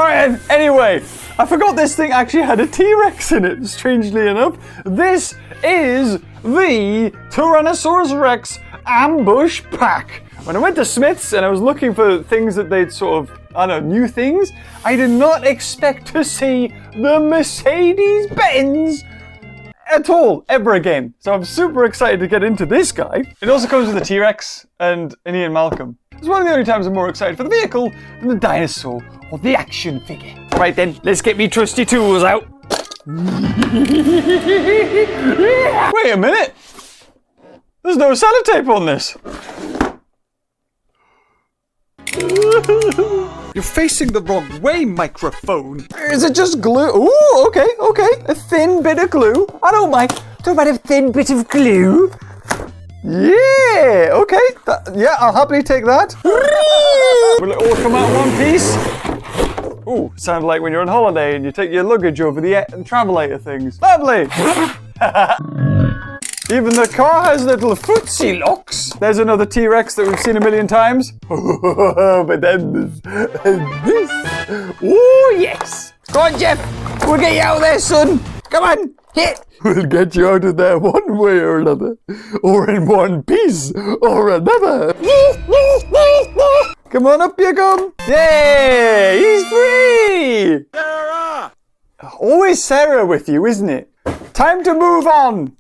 Alright, anyway, I forgot this thing actually had a T-Rex in it, strangely enough. This is the Tyrannosaurus Rex Ambush Pack. When I went to Smith's and I was looking for things that they'd sort of, I don't know, new things, I did not expect to see the Mercedes-Benz at all, ever again. So I'm super excited to get into this guy. It also comes with a T-Rex and an Ian Malcolm. It's one of the only times I'm more excited for the vehicle than the dinosaur or the action figure. Right then, let's get me trusty tools out. Wait a minute. There's no sellotape on this. You're facing the wrong way, microphone. Is it just glue? Ooh, okay. A thin bit of glue. I don't mind. Talk about a thin bit of glue. Yeah, okay. Yeah, I'll happily take that. Will it all come out in one piece? Ooh, sounds like when you're on holiday and you take your luggage over the travelator things. Lovely. Even the car has little footsie locks. There's another T-Rex that we've seen a million times. But then this. Oh, yes. Go on, Jeff. We'll get you out of there, son. Come on, hit. We'll get you out of there one way or another. Or in one piece or another. Come on, up you come. Yay, he's free. Sarah. Always Sarah with you, isn't it? Time to move on.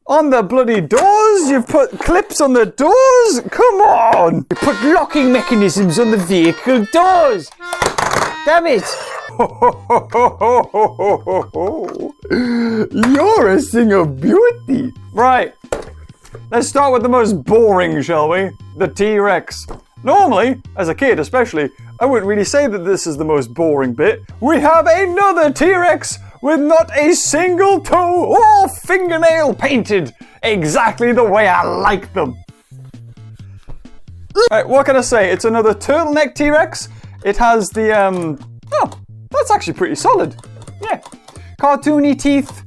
On the bloody doors? You've put clips on the doors? Come on! You put locking mechanisms on the vehicle doors! Damn it! You're a thing of beauty! Right, let's start with the most boring, shall we? The T-Rex. Normally, as a kid especially, I wouldn't really say that this is the most boring bit. We have another T-Rex with not a single toe or fingernail painted exactly the way I like them. Right, what can I say? It's another turtleneck T-Rex. It has the, oh, that's actually pretty solid. Yeah. Cartoony teeth,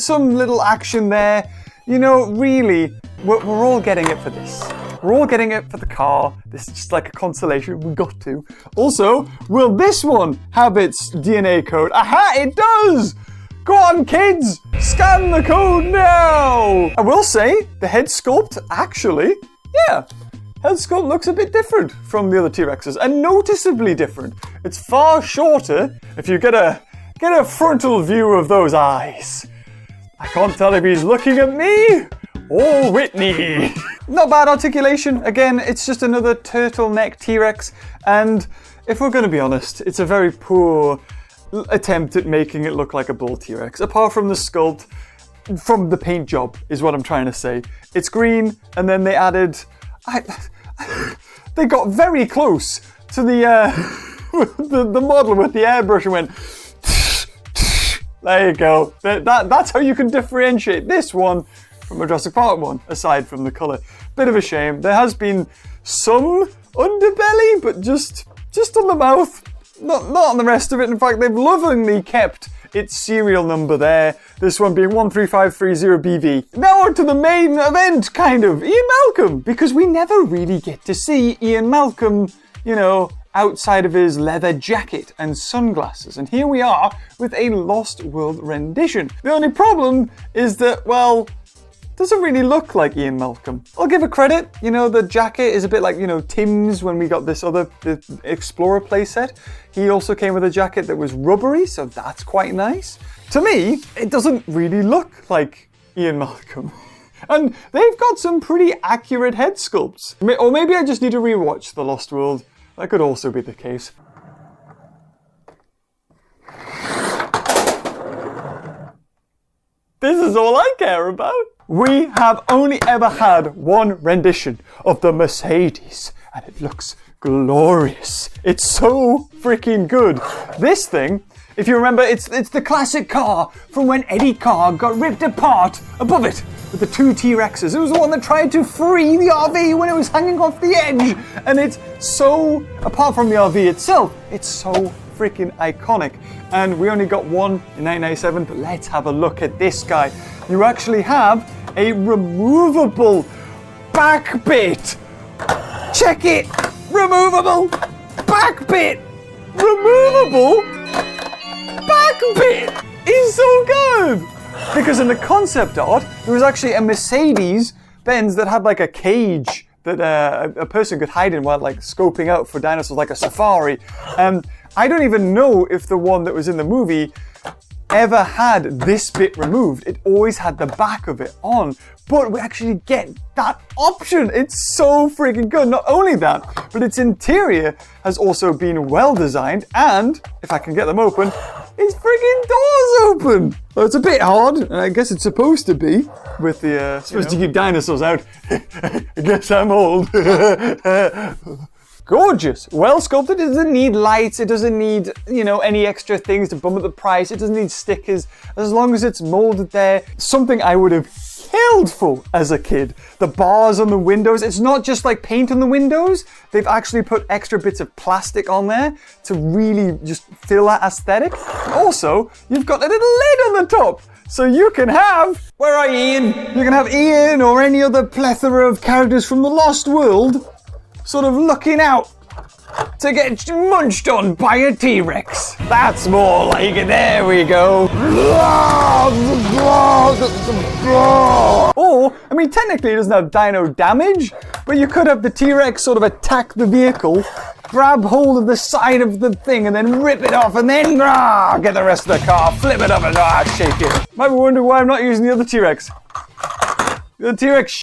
some little action there. You know, really, we're all getting it for this. We're all getting it for the car. This is just like a consolation. We got to. Also, will this one have its DNA code? Aha, it does! Go on, kids! Scan the code now! I will say, the head sculpt, actually, yeah. Head sculpt looks a bit different from the other T-Rexes, and noticeably different. It's far shorter if you get a frontal view of those eyes. I can't tell if he's looking at me or Whitney. Not bad articulation. Again, it's just another turtleneck T-Rex. And if we're going to be honest, it's a very poor attempt at making it look like a bull T-Rex. Apart from the sculpt, from the paint job, is what I'm trying to say. It's green, and then they added... they got very close to the, the model with the airbrush and went... There you go. That's how you can differentiate this one from a Jurassic Park one, aside from the colour. Bit of a shame. There has been some underbelly, but just on the mouth, not on the rest of it. In fact, they've lovingly kept its serial number there, this one being 13530BV. Now on to the main event, kind of, Ian Malcolm, because we never really get to see Ian Malcolm, you know, outside of his leather jacket and sunglasses. And here we are with a Lost World rendition. The only problem is that, well, doesn't really look like Ian Malcolm. I'll give it credit, you know, the jacket is a bit like, you know, Tim's when we got this other the Explorer playset. He also came with a jacket that was rubbery, so that's quite nice. To me, it doesn't really look like Ian Malcolm. And they've got some pretty accurate head sculpts. Or maybe I just need to rewatch The Lost World. That could also be the case. This is all I care about. We have only ever had one rendition of the Mercedes, and it looks glorious. It's so freaking good. This thing, if you remember, it's the classic car from when Eddie Carr got ripped apart above it with the two T-Rexes. It was the one that tried to free the RV when it was hanging off the edge. And it's so, apart from the RV itself, it's so freaking iconic. And we only got one in 1997, but let's have a look at this guy. You actually have a removable back bit. Check it! Removable back bit! removable back bit is so good. Because in the concept art, there was actually a Mercedes-Benz that had like a cage that a person could hide in while like scoping out for dinosaurs, like a safari. I don't even know if the one that was in the movie ever had this bit removed. It always had the back of it on, but we actually get that option. It's so freaking good. Not only that, but its interior has also been well designed, and if I can get them open, its freaking doors open. Well, it's a bit hard, and I guess it's supposed to be with the supposed to keep dinosaurs out. I guess I'm old. Gorgeous, well sculpted. It doesn't need lights. It doesn't need, any extra things to bump up the price. It doesn't need stickers. As long as it's molded there. Something I would have killed for as a kid. The bars on the windows. It's not just like paint on the windows. They've actually put extra bits of plastic on there to really just fill that aesthetic. Also, you've got a little lid on the top. So you can have, where are Ian? You can have Ian or any other plethora of characters from the Lost World sort of looking out to get munched on by a T-Rex. That's more like it. There we go. Or, I mean, technically it doesn't have dino damage, but you could have the T-Rex sort of attack the vehicle, grab hold of the side of the thing, and then rip it off, and then get the rest of the car, flip it up, and shake it. Might be wondering why I'm not using the other T-Rex. The T-Rex.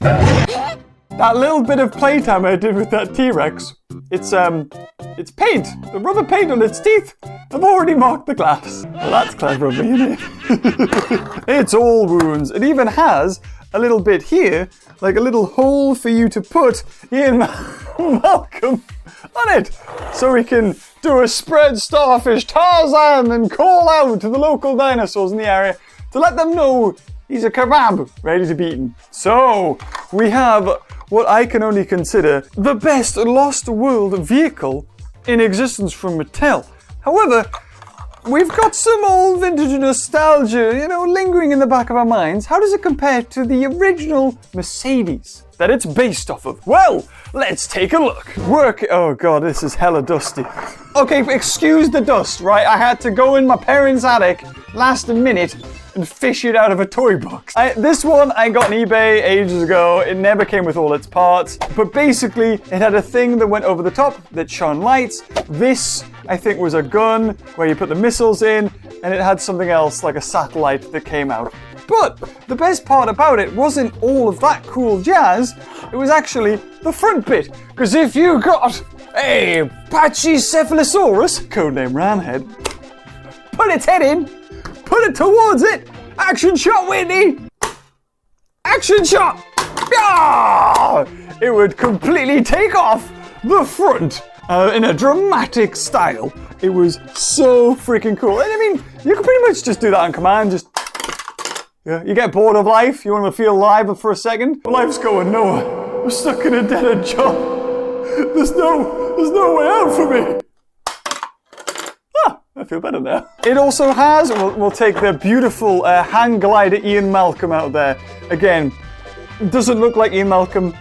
That little bit of playtime I did with that T-Rex, it's paint, the rubber paint on its teeth. I've already marked the glass. Well, that's clever of me, isn't it? It's all wounds. It even has a little bit here, like a little hole for you to put Ian Malcolm on it. So we can do a spread starfish Tarzan and call out to the local dinosaurs in the area to let them know he's a kebab ready to be eaten. So we have what I can only consider the best Lost World vehicle in existence from Mattel. However, we've got some old vintage nostalgia, lingering in the back of our minds. How does it compare to the original Mercedes that it's based off of? Well, let's take a look. Oh god, this is hella dusty. Okay, excuse the dust, right? I had to go in my parents' attic last minute and fish it out of a toy box. This one I got on eBay ages ago. It never came with all its parts, but basically it had a thing that went over the top that shone lights. This, I think, was a gun where you put the missiles in, and it had something else like a satellite that came out. But the best part about it wasn't all of that cool jazz. It was actually the front bit. Because if you got a Pachycephalosaurus, codename Ramhead, put its head in, put it towards it. Action shot, Whitney! Action shot! Ah! It would completely take off the front in a dramatic style. It was so freaking cool. And I mean, you can pretty much just do that on command. You get bored of life. You want to feel alive for a second. But life's going nowhere. I'm stuck in a dead-end job. There's no way out for me. I feel better now. It also has, we'll take the beautiful hang glider Ian Malcolm out there. Again, doesn't look like Ian Malcolm.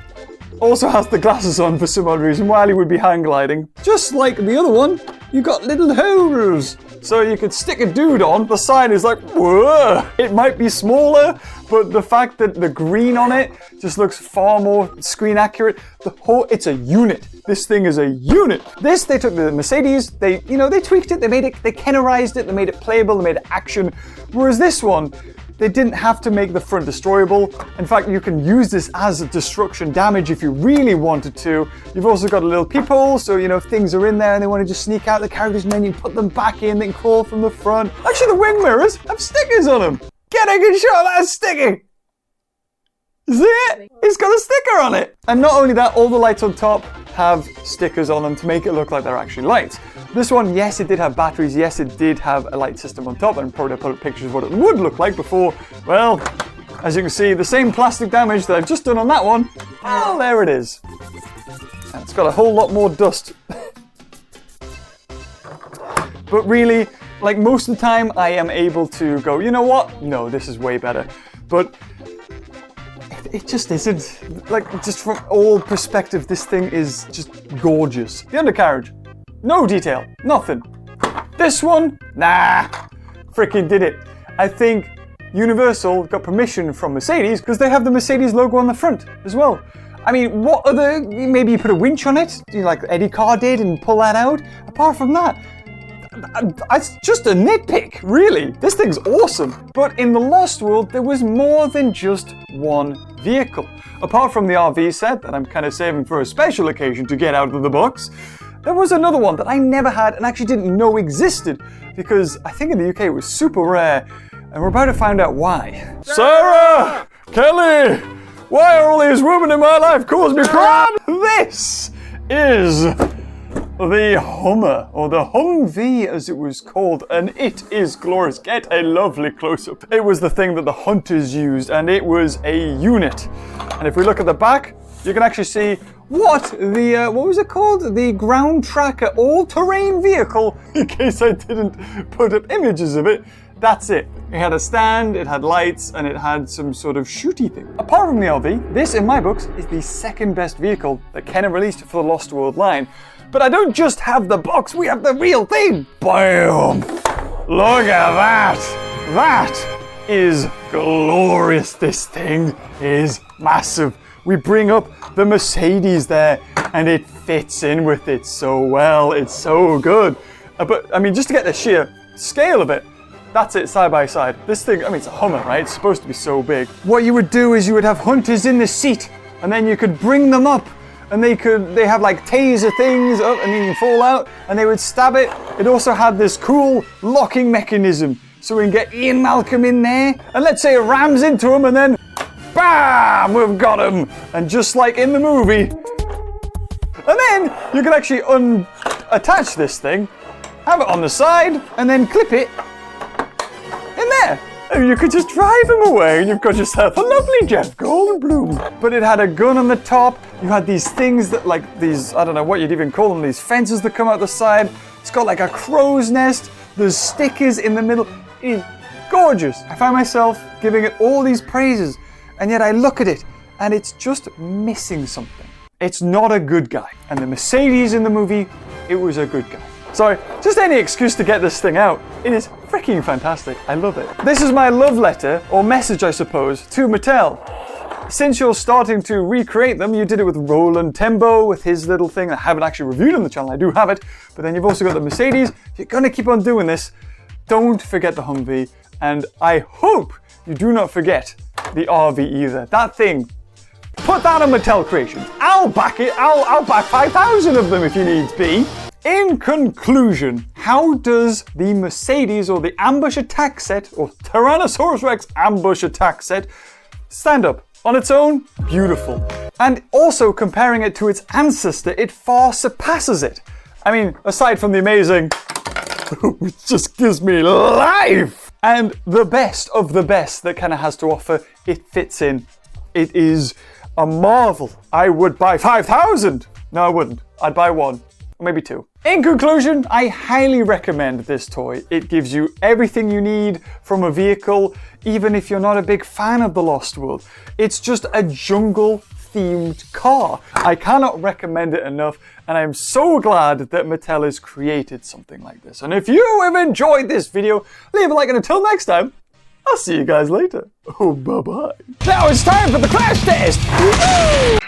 Also has the glasses on for some odd reason while he would be hang gliding. Just like the other one, you got little holes. So you could stick a dude on, the side is like, whoa! It might be smaller, but the fact that the green on it just looks far more screen accurate. It's a unit. This thing is a unit. This, they took the Mercedes, they tweaked it, they Kennerized it, they made it playable, they made it action. Whereas this one, they didn't have to make the front destroyable. In fact, you can use this as a destruction damage if you really wanted to. You've also got a little peephole, so if things are in there and they want to just sneak out the characters, and then you put them back in, then crawl from the front. Actually, the wing mirrors have stickers on them. Get a good shot of that sticker. See it? It's got a sticker on it. And not only that, all the lights on top have stickers on them to make it look like they're actually lights. This one, yes, it did have batteries. Yes, it did have a light system on top, and probably put up pictures of what it would look like before. Well, as you can see, the same plastic damage that I've just done on that one, well, there it is. And it's got a whole lot more dust. But really, like most of the time, I am able to go, you know what? No, this is way better. But it just isn't. Like, just from all perspective, this thing is just gorgeous. The undercarriage, no detail, nothing. This one, nah, freaking did it. I think Universal got permission from Mercedes because they have the Mercedes logo on the front as well. I mean, what other, maybe you put a winch on it, like Eddie Carr did, and pull that out. Apart from that, it's just a nitpick, really. This thing's awesome. But in the Lost World, there was more than just one vehicle. Apart from the RV set that I'm kind of saving for a special occasion to get out of the box, there was another one that I never had and actually didn't know existed because I think in the UK it was super rare, and we're about to find out why. Sarah! Kelly! Why are all these women in my life causing me crap? This is the Hummer, or the Humvee as it was called, and it is glorious. Get a lovely close-up. It was the thing that the hunters used, and it was a unit. And if we look at the back, you can actually see what was it called? The ground tracker all-terrain vehicle, in case I didn't put up images of it. That's it. It had a stand, it had lights, and it had some sort of shooty thing. Apart from the RV, this, in my books, is the second best vehicle that Kenner released for the Lost World line. But I don't just have the box, we have the real thing! Bam! Look at that! That is glorious. This thing is massive. We bring up the Mercedes there, and it fits in with it so well. It's so good. But, I mean, just to get the sheer scale of it, that's it side by side. This thing, I mean, it's a Hummer, right? It's supposed to be so big. What you would do is you would have hunters in the seat, and then you could bring them up, and they have like taser things up, and you can fall out, and they would stab it. It also had this cool locking mechanism, so we can get Ian Malcolm in there, and let's say it rams into him, and then bam, we've got him. And just like in the movie, and then you can actually unattach this thing, have it on the side, and then clip it in there. And you could just drive him away and you've got yourself a lovely Jeff Goldblum. But it had a gun on the top. You had these things that like these, I don't know what you'd even call them, these fences that come out the side. It's got like a crow's nest. There's stickers in the middle. It is gorgeous. I find myself giving it all these praises, and yet I look at it and it's just missing something. It's not a good guy. And the Mercedes in the movie, it was a good guy. So, just any excuse to get this thing out. It is freaking fantastic. I love it. This is my love letter, or message I suppose, to Mattel. Since you're starting to recreate them, you did it with Roland Tembo, with his little thing. I haven't actually reviewed on the channel, I do have it. But then you've also got the Mercedes. If you're gonna keep on doing this, don't forget the Humvee. And I hope you do not forget the RV either. That thing, put that on Mattel Creations. I'll back it. I'll back 5,000 of them if you needs be. In conclusion, how does the Mercedes or the ambush attack set, or Tyrannosaurus Rex ambush attack set, stand up? On its own, beautiful. And also comparing it to its ancestor, it far surpasses it. I mean, aside from the amazing, it just gives me life. And the best of the best that Kenner has to offer, it fits in. It is a marvel. I would buy 5,000. No, I wouldn't. I'd buy one. Or maybe two. In conclusion, I highly recommend this toy. It gives you everything you need from a vehicle, even if you're not a big fan of the Lost World. It's just a jungle-themed car. I cannot recommend it enough, and I'm so glad that Mattel has created something like this. And if you have enjoyed this video, leave a like, and until next time, I'll see you guys later. Oh, bye-bye. Now it's time for the crash test! Woo!